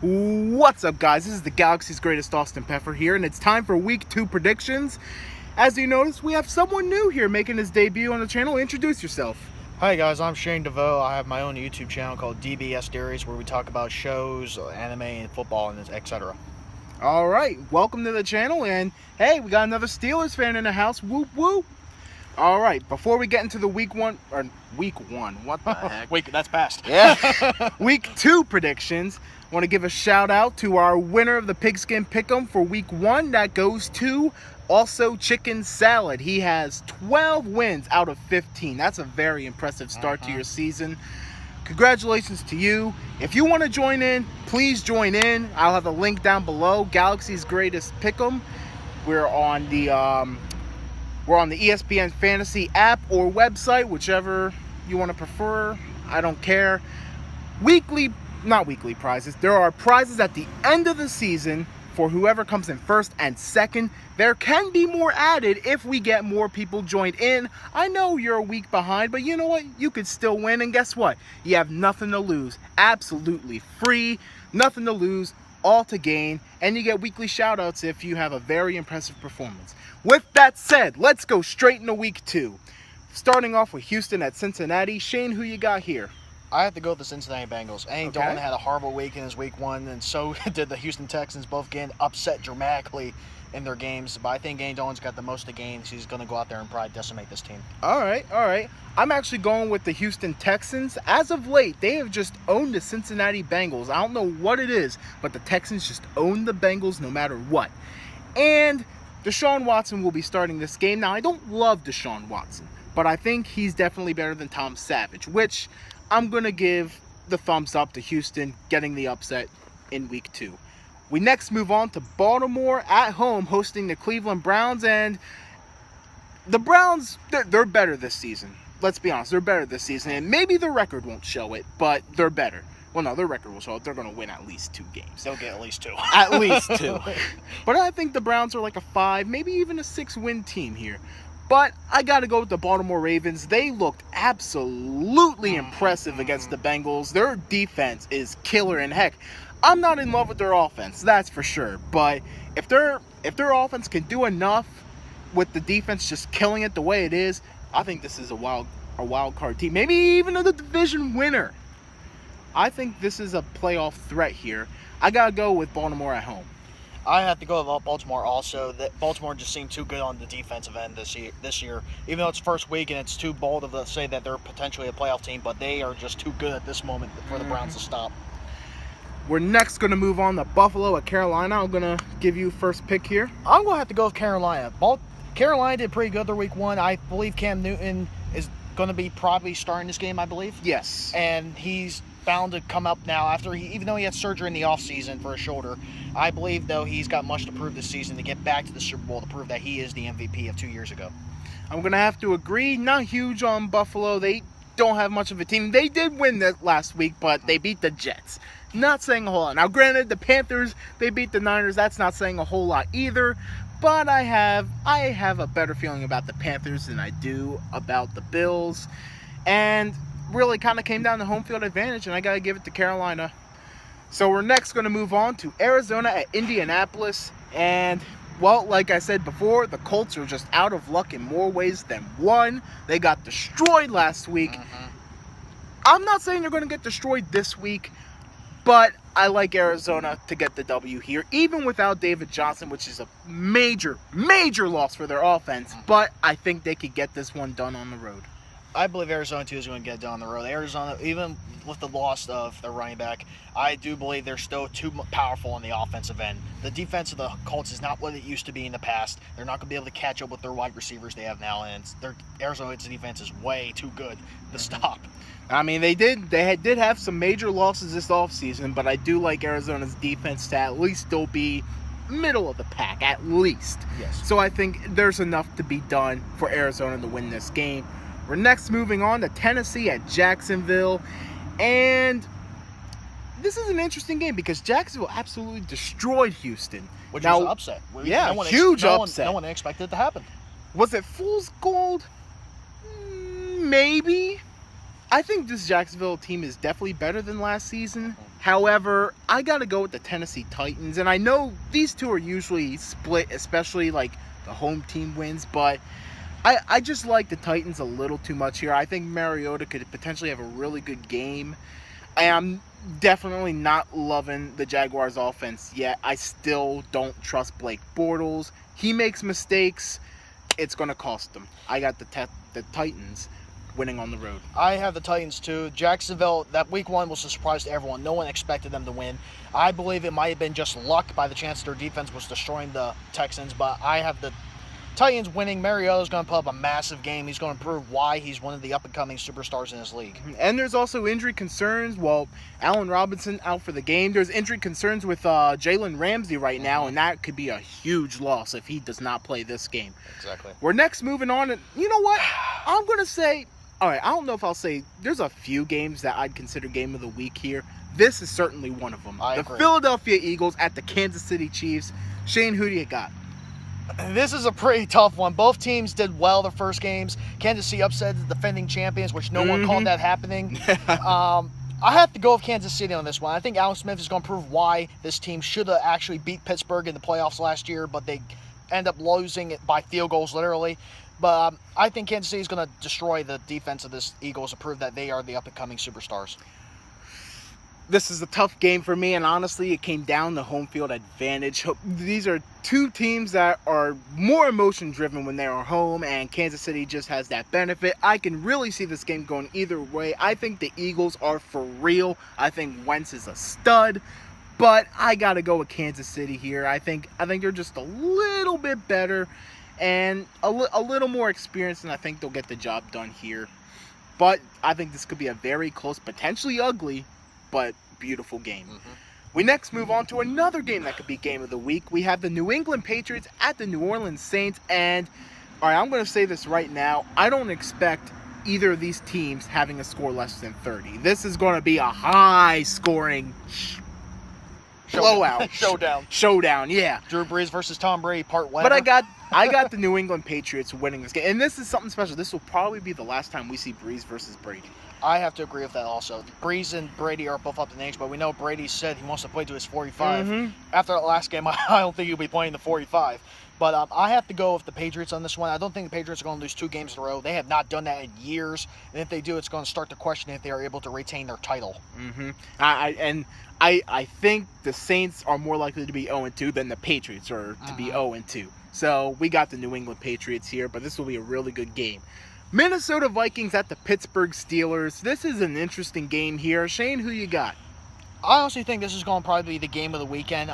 What's up, guys? This is the Galaxy's greatest Austin Peffer here, and it's time for Week 2 predictions. As you notice, we have someone new here making his debut on the channel. Introduce yourself. Hi guys, I'm Shane DeVoe. I have my own YouTube channel called DBS Theories where we talk about shows, anime, and football, and etc. All right, welcome to the channel, and hey, we got another Steelers fan in the house. Whoop whoop. All right, before we get into the week one, what the heck? Wait, that's past. Yeah. Week 2 predictions. I want to give a shout out to our winner of the Pigskin Pick'em for Week 1. That goes to Also Chicken Salad. He has 12 wins out of 15. That's a very impressive start to your season. Congratulations to you. If you want to join in, please join in. I'll have a link down below. Galaxy's Greatest Pick'em. We're on the ESPN Fantasy app or website, whichever you want to prefer. I don't care. Not weekly prizes. There are prizes at the end of the season for whoever comes in first and second. There can be more added if we get more people joined in. I know you're a week behind, but you know what? You could still win, and guess what? You have nothing to lose. Absolutely free, nothing to lose, all to gain, and you get weekly shout-outs if you have a very impressive performance. With that said, let's go straight into Week 2. Starting off with Houston at Cincinnati. Shane, who you got here? I have to go with the Cincinnati Bengals. Andy Dalton had a horrible week in his Week 1, and so did the Houston Texans, both getting upset dramatically in their games. But I think Andy Dalton's got the most of games. He's going to go out there and probably decimate this team. All right. I'm actually going with the Houston Texans. As of late, they have just owned the Cincinnati Bengals. I don't know what it is, but the Texans just own the Bengals no matter what. And Deshaun Watson will be starting this game. Now, I don't love Deshaun Watson, but I think he's definitely better than Tom Savage, which I'm going to give the thumbs up to Houston getting the upset in Week 2. We next move on to Baltimore at home hosting the Cleveland Browns. And the Browns, they're better this season. Let's be honest, they're better this season. And maybe their record won't show it, but they're better. Well, no, their record will show it. They're going to win at least 2 games. They'll get at least 2. At least 2. But I think the Browns are like a 5, maybe even a 6-win team here. But I got to go with the Baltimore Ravens. They looked absolutely impressive against the Bengals. Their defense is killer, and heck, I'm not in love with their offense, that's for sure. But if their offense can do enough with the defense just killing it the way it is, I think this is a wild card team. Maybe even a division winner. I think this is a playoff threat here. I got to go with Baltimore at home. I have to go with Baltimore also. Baltimore just seemed too good on the defensive end this year. Even though it's first week and it's too bold to say that they're potentially a playoff team, but they are just too good at this moment for the Browns to stop. We're next going to move on to Buffalo at Carolina. I'm going to give you first pick here. I'm going to have to go with Carolina. Carolina did pretty good their Week 1. I believe Cam Newton is going to be probably starting this game, I believe. Yes. And he's bound to come up now after even though he had surgery in the offseason for his shoulder. I believe, though, he's got much to prove this season to get back to the Super Bowl to prove that he is the MVP of 2 years ago. I'm going to have to agree. Not huge on Buffalo. They don't have much of a team. They did win that last week, but they beat the Jets. Not saying a whole lot. Now, granted, the Panthers, they beat the Niners. That's not saying a whole lot either. But I have a better feeling about the Panthers than I do about the Bills. And really kind of came down to home field advantage, and I got to give it to Carolina. So we're next going to move on to Arizona at Indianapolis. And, well, like I said before, the Colts are just out of luck in more ways than one. They got destroyed last week. I'm not saying they're going to get destroyed this week, but I like Arizona to get the W here, even without David Johnson, which is a major, major loss for their offense. But I think they could get this one done on the road. I believe Arizona, too, is going to get it done on the road. Arizona, even with the loss of their running back, I do believe they're still too powerful on the offensive end. The defense of the Colts is not what it used to be in the past. They're not going to be able to catch up with their wide receivers they have now, and Arizona's defense is way too good to stop. I mean, they did have some major losses this offseason, but I do like Arizona's defense to at least still be middle of the pack, at least. Yes. So I think there's enough to be done for Arizona to win this game. We're next moving on to Tennessee at Jacksonville. And this is an interesting game because Jacksonville absolutely destroyed Houston. Which was an upset. Yeah, huge upset. No one expected it to happen. Was it fool's gold? Maybe. I think this Jacksonville team is definitely better than last season. However, I got to go with the Tennessee Titans. And I know these two are usually split, especially like the home team wins. But I just like the Titans a little too much here. I think Mariota could potentially have a really good game. I am definitely not loving the Jaguars' offense yet. I still don't trust Blake Bortles. He makes mistakes. It's going to cost them. I got the Titans winning on the road. I have the Titans too. Jacksonville, that week 1 was a surprise to everyone. No one expected them to win. I believe it might have been just luck by the chance their defense was destroying the Texans, but I have the Titans winning. Mariota's going to put up a massive game. He's going to prove why he's one of the up-and-coming superstars in his league. And there's also injury concerns. Well, Allen Robinson out for the game. There's injury concerns with Jalen Ramsey right now, and that could be a huge loss if he does not play this game. Exactly. We're next moving on. And you know what? I'm going to say, all right, I don't know if I'll say there's a few games that I'd consider game of the week here. This is certainly one of them. I the agree. Philadelphia Eagles at the Kansas City Chiefs. Shane, who do you got? This is a pretty tough one. Both teams did well the first games. Kansas City upset the defending champions, which no one called that happening. I have to go with Kansas City on this one. I think Alex Smith is going to prove why this team should have actually beat Pittsburgh in the playoffs last year, but they end up losing it by field goals, literally. But I think Kansas City is going to destroy the defense of this Eagles to prove that they are the up-and-coming superstars. This is a tough game for me, and honestly, it came down to home field advantage. These are two teams that are more emotion-driven when they are home, and Kansas City just has that benefit. I can really see this game going either way. I think the Eagles are for real. I think Wentz is a stud, but I got to go with Kansas City here. I think they're just a little bit better and a little more experienced, and I think they'll get the job done here. But I think this could be a very close, potentially ugly, but beautiful game. We next move on to another game that could be game of the week. We have the New England Patriots at the New Orleans Saints. And, all right, I'm going to say this right now. I don't expect either of these teams having a score less than 30. This is going to be a high-scoring blowout. Showdown, yeah. Drew Brees versus Tom Brady, part 1. But I got the New England Patriots winning this game. And this is something special. This will probably be the last time we see Brees versus Brady. I have to agree with that also. Brees and Brady are both up in age, but we know Brady said he wants to play to his 45. After that last game, I don't think he'll be playing the 45. But I have to go with the Patriots on this one. I don't think the Patriots are going to lose 2 games in a row. They have not done that in years. And if they do, it's going to start to question if they are able to retain their title. I think the Saints are more likely to be 0-2 than the Patriots are to be 0-2. So we got the New England Patriots here, but this will be a really good game. Minnesota Vikings at the Pittsburgh Steelers. This is an interesting game here. Shane, who you got? I honestly think this is going to probably be the game of the weekend.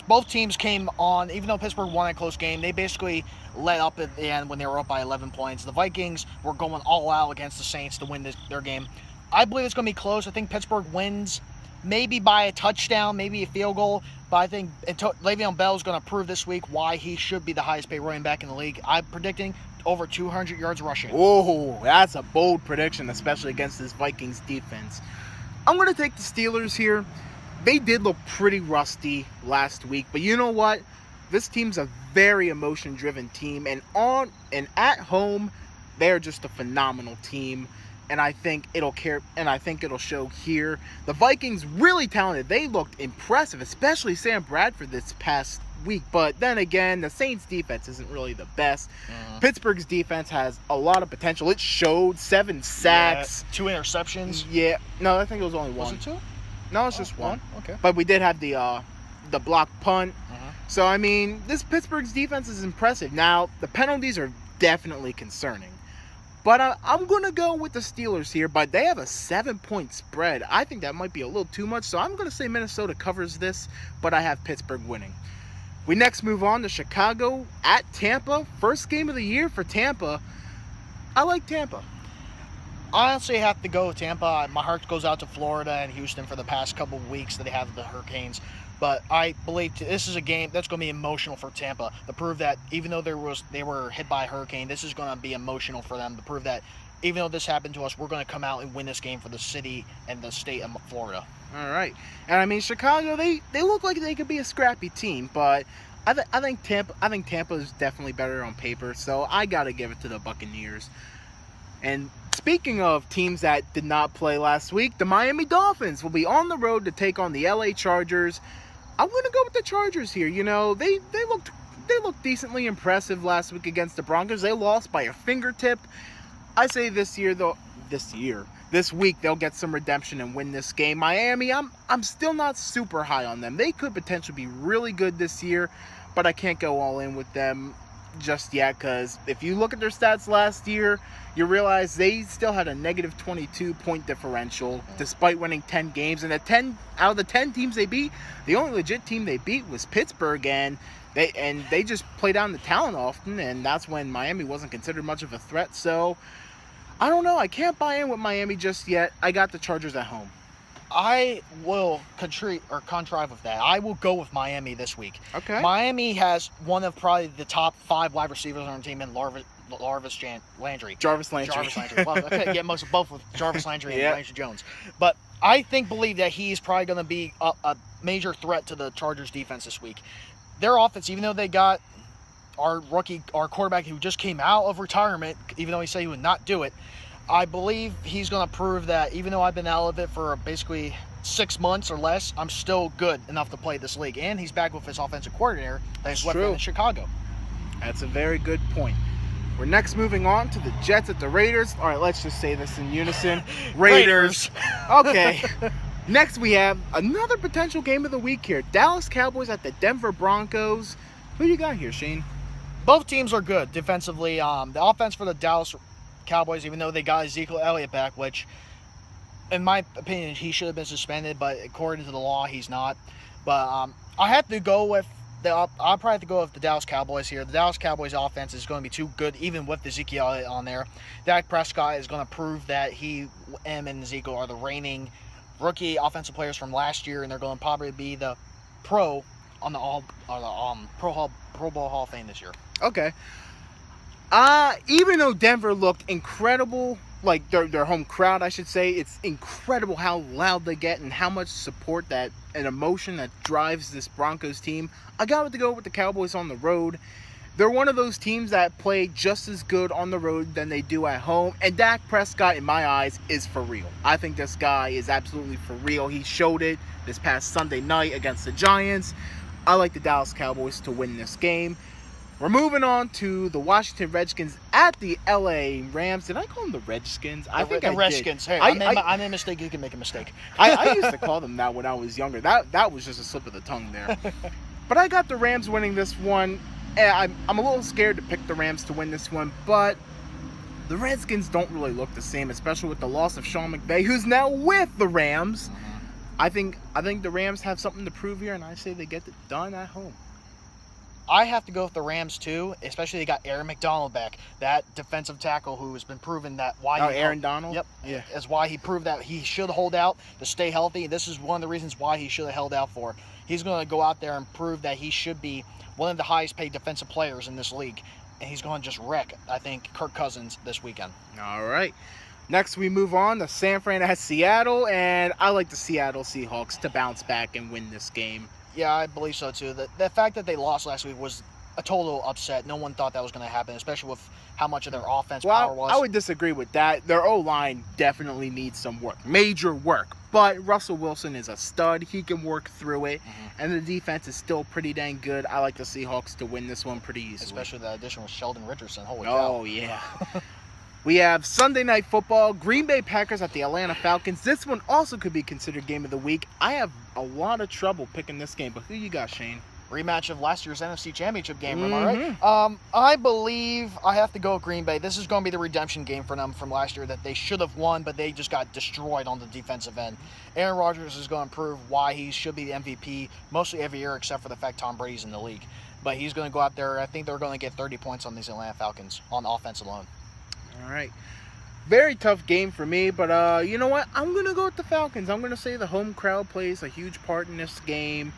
Both teams came on, even though Pittsburgh won a close game, they basically let up at the end when they were up by 11 points. The Vikings were going all out against the Saints to win their game. I believe it's going to be close. I think Pittsburgh wins maybe by a touchdown, maybe a field goal. But I think Le'Veon Bell is going to prove this week why he should be the highest paid running back in the league. I'm predicting over 200 yards rushing. Oh, that's a bold prediction, especially against this Vikings defense. I'm going to take the Steelers here. They did look pretty rusty last week, but you know what? This team's a very emotion-driven team, and at home, they're just a phenomenal team. And I think it'll show here. The Vikings really talented. They looked impressive, especially Sam Bradford this past week. But then again, the Saints defense isn't really the best. Pittsburgh's defense has a lot of potential. It showed 7 sacks, 2 interceptions. Yeah, no, I think it was only 1. Was it 2? No, it's just 1. Okay. But we did have the blocked punt. So I mean, this Pittsburgh's defense is impressive. Now the penalties are definitely concerning. But I'm going to go with the Steelers here, but they have a 7-point spread. I think that might be a little too much, so I'm going to say Minnesota covers this, but I have Pittsburgh winning. We next move on to Chicago at Tampa. First game of the year for Tampa. I like Tampa. I honestly have to go with Tampa. My heart goes out to Florida and Houston for the past couple of weeks that they have the Hurricanes. But I believe this is a game that's going to be emotional for Tampa to prove that even though they were hit by a hurricane, this is going to be emotional for them to prove that even though this happened to us, we're going to come out and win this game for the city and the state of Florida. All right. And I mean, Chicago, they look like they could be a scrappy team, but I think Tampa is definitely better on paper, so I got to give it to the Buccaneers. And Speaking of teams that did not play last week, the Miami Dolphins will be on the road to take on the LA Chargers. I'm going to go with the Chargers here. You know, they looked decently impressive last week against the Broncos. They lost by a fingertip. I say this week they'll get some redemption and win this game. Miami, I'm still not super high on them. They could potentially be really good this year, but I can't go all in with them just yet, because if you look at their stats last year, you realize they still had a negative 22 point differential despite winning 10 games. And out of the 10 teams they beat, the only legit team they beat was Pittsburgh, and they just play down the talent often, and that's when Miami wasn't considered much of a threat. So I don't know. I can't buy in with Miami just yet. I got the Chargers at home. I will contrive with that. I will go with Miami this week. Okay. Miami has one of probably the top 5 wide receivers on the team in Jarvis Landry. Jarvis Landry. Well, okay, yeah, both with Jarvis Landry and Yeah. Landry Jones. But I believe that he's probably going to be a major threat to the Chargers defense this week. Their offense, even though they got our quarterback who just came out of retirement, even though he said he would not do it, I believe he's going to prove that even though I've been out of it for basically 6 months or less, I'm still good enough to play this league. And he's back with his offensive coordinator that he's left in Chicago. That's a very good point. We're next moving on to the Jets at the Raiders. All right, let's just say this in unison. Raiders. Okay. Next, we have another potential game of the week here. Dallas Cowboys at the Denver Broncos. Who you got here, Shane? Both teams are good defensively. The offense for the Dallas Cowboys, even though they got Ezekiel Elliott back, which, in my opinion, he should have been suspended, but according to the law, he's not. But I have to go with I'll probably have to go with the Dallas Cowboys here. The Dallas Cowboys offense is going to be too good, even with Ezekiel Elliott on there. Dak Prescott is going to prove that him and Ezekiel are the reigning rookie offensive players from last year, and they're going to probably be the Pro Bowl Hall of Fame this year. Okay. Even though Denver looked incredible, like their home crowd, I should say, it's incredible how loud they get and how much support and emotion that drives this Broncos team. I got to go with the Cowboys on the road. They're one of those teams that play just as good on the road than they do at home. And Dak Prescott, in my eyes, is for real. I think this guy is absolutely for real. He showed it this past Sunday night against the Giants. I like the Dallas Cowboys to win this game. We're moving on to the Washington Redskins at the LA Rams. Did I call them the Redskins? I think the Redskins. Hey, I made a mistake. You can make a mistake. I used to call them that when I was younger. That was just a slip of the tongue there. But I got the Rams winning this one. I'm a little scared to pick the Rams to win this one, but the Redskins don't really look the same, especially with the loss of Sean McVay, who's now with the Rams. I think the Rams have something to prove here, and I say they get it done at home. I have to go with the Rams too, especially they got Aaron McDonald back, that defensive tackle who has been proven that Aaron Donald? Yep. Yeah. Is why he proved that he should hold out to stay healthy. This is one of the reasons why he should have held out for. He's going to go out there and prove that he should be one of the highest paid defensive players in this league. And he's going to just wreck, I think, Kirk Cousins this weekend. All right. Next, we move on to San Fran at Seattle, and I like the Seattle Seahawks to bounce back and win this game. Yeah, I believe so too. The fact that they lost last week was a total upset. No one thought that was going to happen, especially with how much of their offense power was. I would disagree with that. Their O-line definitely needs some work, major work. But Russell Wilson is a stud. He can work through it, and the defense is still pretty dang good. I like the Seahawks to win this one pretty easily. Especially the addition with Sheldon Richardson. Holy cow. Oh, yeah. We have Sunday Night Football, Green Bay Packers at the Atlanta Falcons. This one also could be considered game of the week. I have a lot of trouble picking this game, but who you got, Shane? Rematch of last year's NFC Championship game, am I right? I believe I have to go with Green Bay. This is going to be the redemption game for them from last year that they should have won, but they just got destroyed on the defensive end. Aaron Rodgers is going to prove why he should be the MVP mostly every year except for the fact Tom Brady's in the league. But he's going to go out there. I think they're going to get 30 points on these Atlanta Falcons on offense alone. All right. Very tough game for me, but you know what? I'm going to go with the Falcons. I'm going to say the home crowd plays a huge part in this game,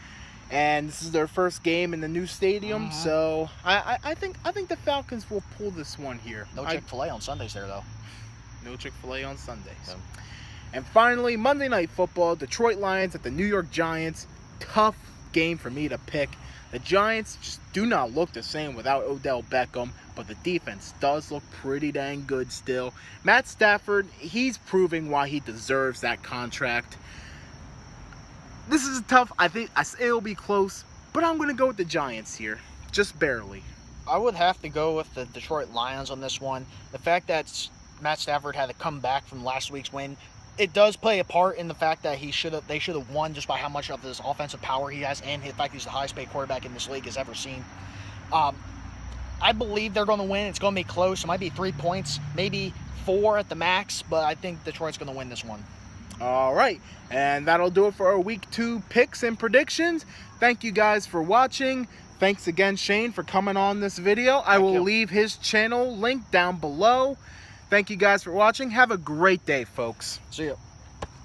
and this is their first game in the new stadium, so I think the Falcons will pull this one here. No Chick-fil-A on Sundays there, though. No Chick-fil-A on Sundays. Yeah. And finally, Monday Night Football, Detroit Lions at the New York Giants. Tough game for me to pick. The Giants just do not look the same without Odell Beckham, but the defense does look pretty dang good still. Matt Stafford, he's proving why he deserves that contract. This is tough. I think it'll be close, but I'm going to go with the Giants here, just barely. I would have to go with the Detroit Lions on this one. The fact that Matt Stafford had to come back from last week's win, it does play a part in the fact that they should have won just by how much of this offensive power he has, and the fact he's the highest paid quarterback in this league has ever seen. I believe they're going to win. It's going to be close. It might be 3 points, maybe 4 at the max, but I think Detroit's going to win this one. All right, and that'll do it for our Week 2 picks and predictions. Thank you guys for watching. Thanks again, Shane, for coming on this video. I will leave his channel link down below. Thank you guys for watching. Have a great day, folks. See ya.